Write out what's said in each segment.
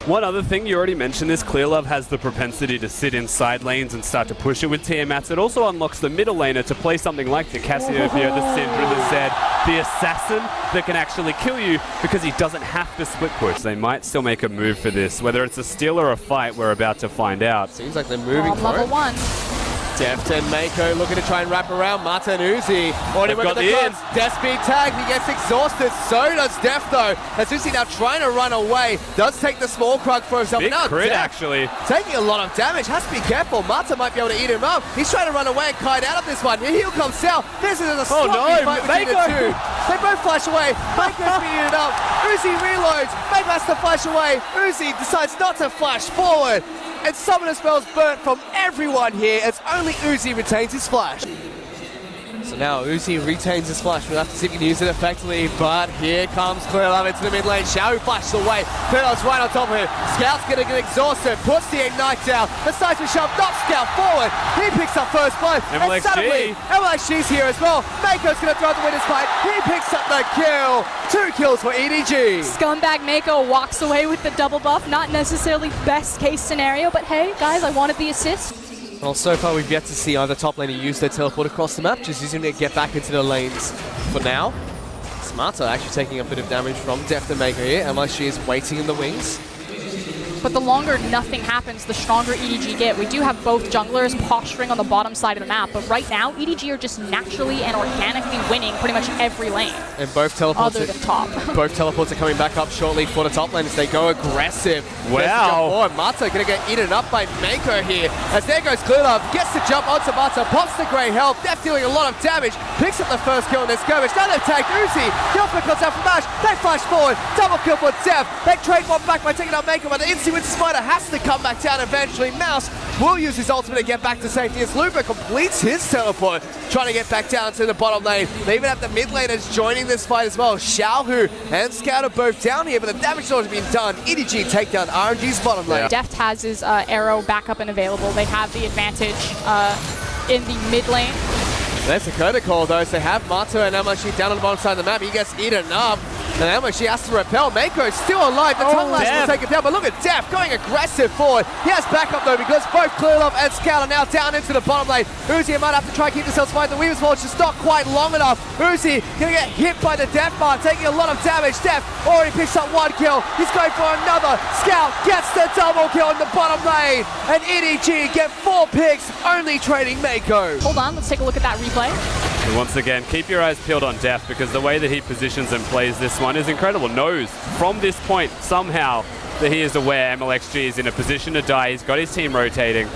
One other thing, you already mentioned this, clearlove has the propensity to sit in side lanes and start to push it with Tiamats. It also unlocks the middle laner to play something like the Cassiopeia, the Syndra, the Zed, the Assassin that can actually kill you because he doesn't have to split push. They might still make a move for this. Whether it's a steal or a fight, we're about to find out. Seems like they're moving for level it. 1. Deft and meiko looking to try and wrap around Mata and Uzi. Already went to the guns. Deft being tagged. He gets exhausted. So does Deft though. As Uzi now trying to run away. Does take the small crug for himself. Big now crit Deft actually. Taking a lot of damage. Has to be careful. Mata might be able to eat him up. He's trying to run away and kite out of this one. Here comes Xiao. This is a sloppy fight between the two. They both flash away. Meiko's being eaten up. Uzi reloads. Meiko has to flash away. Uzi decides not to flash forward. And summoner spells burnt from everyone here as only Uzi retains his flash. So now Uzi retains his flash. We'll have to see if he can use it effectively. But here comes clearlove into the mid lane. Xiaohu flashes away. clearlove's right on top of him. Scout's going to get exhausted. Puts the ignite down. The seismic shove knocks Scout forward. He picks up first blood. MLXG. And suddenly, MLXG's here as well. Meiko's going to throw the winner's fight. He picks up the kill. 2 kills for EDG. Scumbag Meiko walks away with the double buff. Not necessarily best case scenario, but hey, guys, I wanted the assist. Well, so far we've yet to see either top laner use their teleport across the map, just using it to get back into the lanes for now. Smarter actually taking a bit of damage from Deft and meiko here, unless she is waiting in the wings. But the longer nothing happens, the stronger EDG get. We do have both junglers posturing on the bottom side of the map, but right now, EDG are just naturally and organically winning pretty much every lane. And both teleports other than top. Both teleports are coming back up shortly for the top lane as they go aggressive. Wow. Mata gonna get eaten up by meiko here. As there goes clearlove, gets to jump onto Mata, pops the grey health, Deft dealing a lot of damage, picks up the first kill in this skirmish. Now they've tagged Uzi. The ultimate comes out from Ashe. They flash forward. Double kill for Deft. They trade one back by taking out meiko, but the instant with Spider has to come back down eventually. Mouse will use his ultimate to get back to safety as Lupa completes his teleport, trying to get back down to the bottom lane. They even have the mid laners joining this fight as well. Xiaohu and Scout are both down here, but the damage has already been done. EDG take down RNG's bottom lane. Deft has his arrow backup and available. They have the advantage in the mid lane. That's a Coda call though, so they have Mata and MLXG down on the bottom side of the map. He gets eaten up. And MLXG has to repel. Meiko is still alive. The tongue lash will take it down. But look at Deft going aggressive forward. He has backup though because both clearlove and Scout are now down into the bottom lane. Uzi might have to try and keep themselves fighting. The Weaver's Wall just not quite long enough. Uzi gonna get hit by the Deft bar, taking a lot of damage. Deft already picks up 1 kill. He's going for another. Scout gets the double kill in the bottom lane. And EDG get 4 picks, only trading Meiko. Hold on, let's take a look at that replay. And once again, keep your eyes peeled on Deft because the way that he positions and plays this one is incredible. Knows from this point somehow that he is aware MLXG is in a position to die. He's got his team rotating.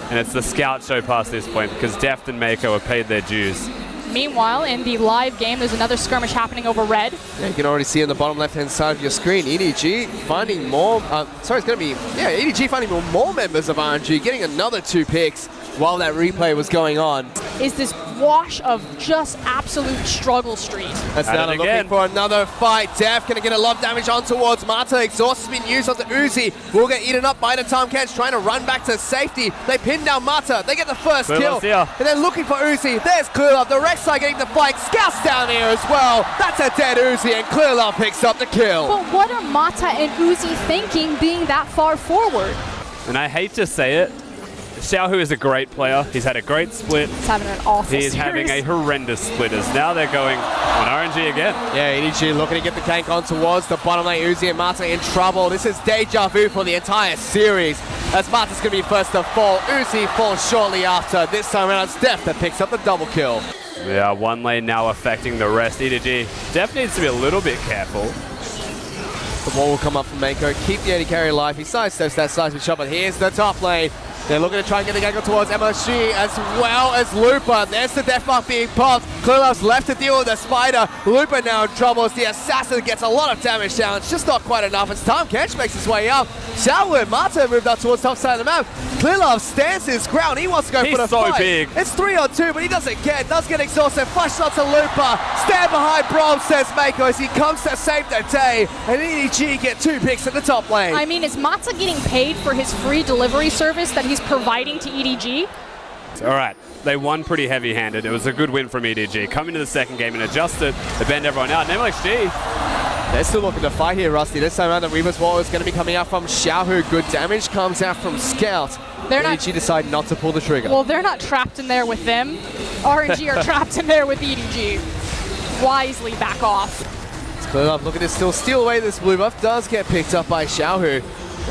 And it's the Scout show past this point because Deft and meiko have paid their dues. Meanwhile, in the live game, there's another skirmish happening over red. Yeah, you can already see on the bottom left-hand side of your screen, EDG finding more, EDG finding more members of RNG, getting another 2 picks while that replay was going on. Is this wash of just absolute struggle street. That's now looking for another fight. Deft gonna get a lot of damage on towards Mata. Exhaust has been used on the Uzi. Will get eaten up by the Tahm. Kench trying to run back to safety. They pin down Mata. They get the first kill. And then looking for Uzi. There's clearlove. The Rek'Sai getting the fight. Scout's down here as well. That's a dead Uzi and clearlove picks up the kill. But what are Mata and Uzi thinking being that far forward? And I hate to say it, Xiaohu is a great player. He's had a great split. He's having an awful series. He is having a horrendous split as now they're going on RNG again. Yeah, EDG looking to get the gank on towards the bottom lane. Uzi and Mata in trouble. This is deja vu for the entire series as Mata's going to be first to fall. Uzi falls shortly after. This time around it's Deft that picks up the double kill. Yeah, one lane now affecting the rest. EDG Deft needs to be a little bit careful. The wall will come up from meiko. Keep the AD carry alive. He sidesteps that seismic shot, but here's the top lane. They're looking to try and get the gank towards MLXG as well as Lupa. There's the death mark being popped. clearlove's left to deal with the spider. Lupa now in trouble as the assassin gets a lot of damage down. It's just not quite enough as Tahm Kench makes his way up. Xiaohu and Mata moved up towards the top side of the map. clearlove stands his ground. He wants to go for the fight. Big. It's 3-on-2, but he doesn't get. Does get exhausted. Flash shot to Lupa. Stand behind Braum, says meiko as he comes to save the day. And EDG get 2 picks at the top lane. I mean, is Mata getting paid for his free delivery service that he's providing to EDG? All right, they won pretty heavy-handed. It was a good win from EDG. Come into the second game and adjust it. They bend everyone out. And MLXG, They're still looking to fight here, Rusty. This time around, the Weaver's Wall is going to be coming out from Xiaohu. Good damage comes out from Scout. EDG decide not to pull the trigger. Well, they're not trapped in there with them. RNG are trapped in there with EDG. Wisely back off. It's clearlove looking to still steal away this blue buff. Does get picked up by Xiaohu.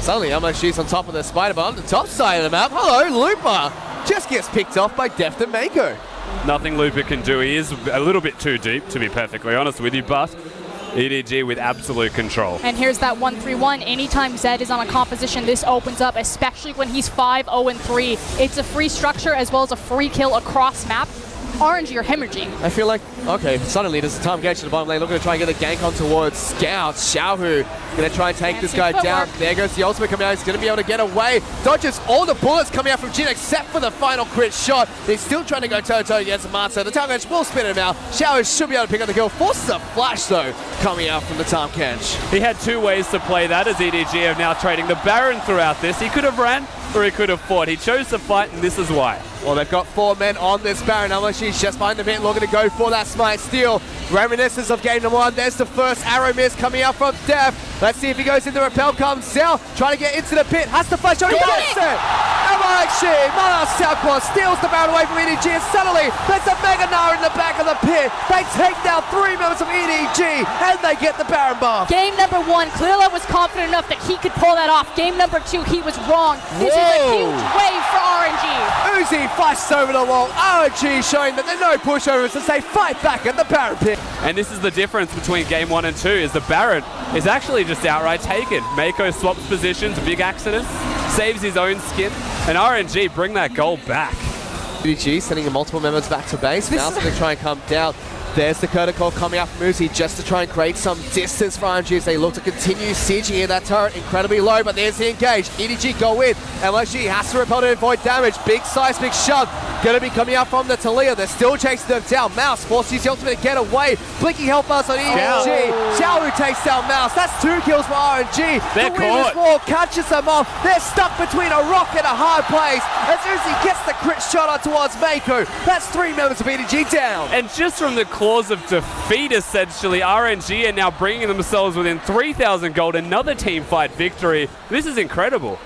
Suddenly, MLXG's on top of the spider, but on the top side of the map, hello, Looper just gets picked off by Deft and Meiko. Nothing Looper can do. He is a little bit too deep, to be perfectly honest with you, but EDG with absolute control. And here's that 1-3-1. Anytime Zed is on a composition, this opens up, especially when he's 5-0-3. It's a free structure as well as a free kill across map. RNG are hemorrhaging. I feel like, okay, suddenly there's a Tahm Kench to the bottom lane, looking to try and get the gank on towards Scout. Xiaohu going to try and take this guy down. There goes the ultimate coming out. He's going to be able to get away. Dodges all the bullets coming out from Jhin except for the final crit shot. He's still trying to go toe-to-toe against Mata. The Tahm Kench will spin him out. Xiaohu should be able to pick up the kill. Forces a flash, though, coming out from the Tahm Kench. He had two ways to play that, as EDG are now trading the Baron throughout this. He could have ran, or he could have fought. He chose to fight, and this is why. Well, they've got 4 men on this Baron. MLXG's just behind the pit, looking to go for that smite steal. Reminiscence of game number 1. There's the first arrow miss coming out from Deft. Let's see if he goes in. The repel comes down, trying to get into the pit. Has to flash on. He gets it! MLXG, Mana Southquad steals the Baron away from EDG, and suddenly there's a Mega Gnar in the back of the pit. They take down 3 members of EDG, and they get the Baron buff. Game number 1, clearlove was confident enough that he could pull that off. Game number 2, he was wrong. This is a huge wave for RNG. Uzi flashes over the wall. RNG showing that there are no pushovers as they fight back at the Baron pit. And this is the difference between game 1 and 2, is the Baron is actually just outright taken. Meiko swaps positions, big accident, saves his own skin, and RNG bring that goal back. EDG sending the multiple members back to base. Now going to try and come down. There's the curticle coming out from Uzi just to try and create some distance for RNG as they look to continue sieging in that turret incredibly low, but there's the engage. EDG go in. MLXG has to repel to avoid damage. Big size, big shove. Going to be coming out from the Taliyah. They're still chasing them down. Mouse forces the ultimate to get away. Blinking health bars on EDG. Xiaohu takes down Mouse. That's 2 kills for RNG. They're the Weaver's Wall catches them off. They're stuck between a rock and a hard place as Uzi gets the crit shot on towards Meiko. That's 3 members of EDG down. And just from the claws of defeat, essentially, RNG are now bringing themselves within 3,000 gold. Another team fight victory. This is incredible.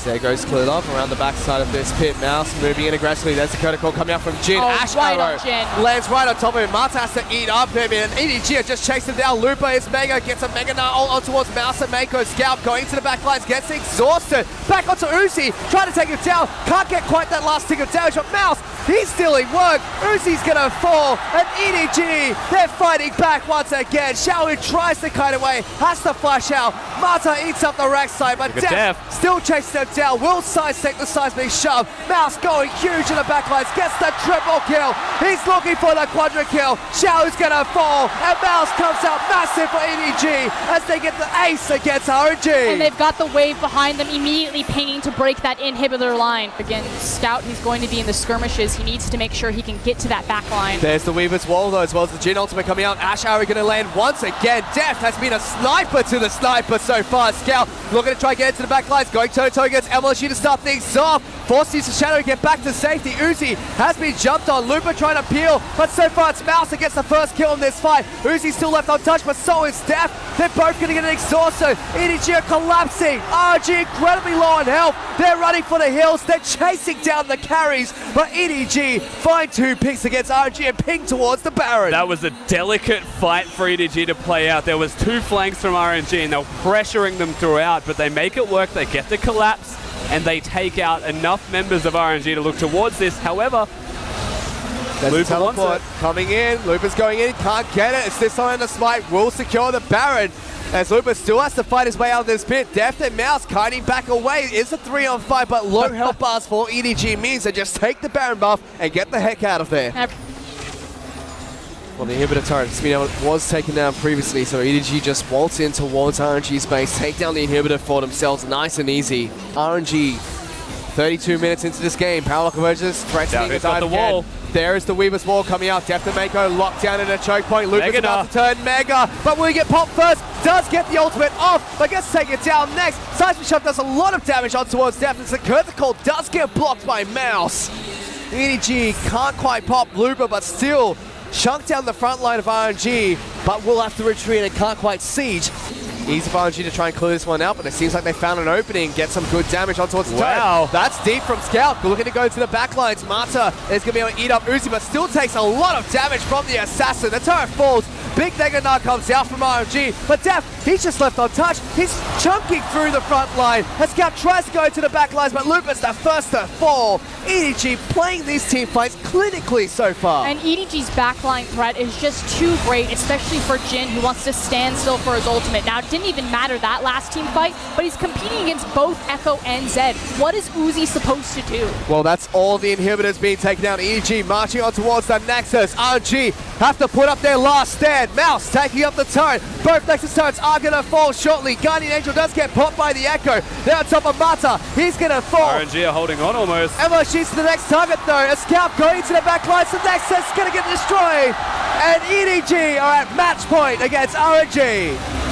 There goes clearlove around the backside of this pit. Mouse moving in aggressively. There's the curticle coming out from Jhin. Ashe right arrow on Jhin. lands right on top of him. Mata has to eat up him, and EDG just chased him down. Looper is Mega, gets a Mega Gnar on towards Mouse and Meiko. Scout going to the back lines, gets exhausted. Back onto Uzi, trying to take him down. Can't get quite that last tick of damage, but Mouse, he's stealing work. Uzi's gonna fall, and EDG, they're fighting back once again. Xiaohu tries to kite away, has to flash out. Mata eats up the Rek'Sai, but Deft still chases them down. Will take the seismic shove. Mouse going huge in the backlines, gets the triple kill. He's looking for the quadra kill. Xiaohu's gonna fall, and Mouse comes out massive for EDG as they get the ace against RNG. And they've got the wave behind them, immediately pinging to break that inhibitor line. Again, Scout, he's going to be in the skirmishes. He needs to make sure he can get to that back line. There's the Weaver's Wall, though, as well as the Jhin ultimate coming out. Ashe arrow going to land once again. Deft has been a sniper to the sniper so far. Scout looking to try and get into the back lines, going toe-to-toe against MLXG to start things off. Forces the Shadow to get back to safety. Uzi has been jumped on. Looper trying to peel, but so far it's Mouse that gets the first kill in this fight. Uzi's still left untouched, but so is Deft. They're both going to get an exhausted. EDG are collapsing. RNG incredibly low on health. They're running for the hills. They're chasing down the carries, but EDG find 2 picks against RNG and ping towards the Baron. That was a delicate fight for EDG to play out. There was 2 flanks from RNG, and they were pressuring them throughout, but they make it work. They get the collapse, and they take out enough members of RNG to look towards this. However, Looper wants it. Coming in. Looper's going in. Can't get it. It's this time the smite will secure the Baron. As Looper still has to fight his way out of this pit. Deft and Mouse kiting back away. It's a 3-on-5, but low health bars for EDG means they just take the Baron buff and get the heck out of there. Well, the inhibitor turret was taken down previously, so EDG just waltz in towards RNG's base, take down the inhibitor for themselves, nice and easy. RNG, 32 minutes into this game, power convergence, threatening the dive again. There is the Weaver's Wall coming out. Deft and Meiko locked down in a choke point. Luca's about to turn Mega, but will he get popped first? Does get the ultimate off, but gets to take it down next. Seismic Shove does a lot of damage on towards Deft, and the Curtical does get blocked by Mouse. EDG can't quite pop Lupa, but still chunk down the front line of RNG, but will have to retreat and can't quite siege. Easy for RNG to try and clear this one out, but it seems like they found an opening, get some good damage on towards the turret. That's deep from Scout. We're looking to go to the back lines. Mata is going to be able to eat up Uzi, but still takes a lot of damage from the assassin. The turret falls. Big Gnar comes out from RNG, but Deft, he's just left untouched. He's chunking through the front line. As Scout tries to go to the back lines, but Lupus the first to fall. EDG playing these team fights clinically so far. And EDG's backline threat is just too great, especially for Jhin, who wants to stand still for his ultimate. Now, it didn't even matter that last team fight, but he's competing against both Ekko and Zed. What is Uzi supposed to do? Well, that's all the inhibitors being taken down. EDG marching on towards the Nexus. RNG have to put up their last stand. Mouse taking up the turret. Both Nexus turrets are going to fall shortly. Guardian Angel does get popped by the Ekko. They're on top of Mata. He's going to fall. RNG are holding on almost. MLXG to the next target though. A Scout going to the back line. So Nexus is going to get destroyed. And EDG are at match point against RNG.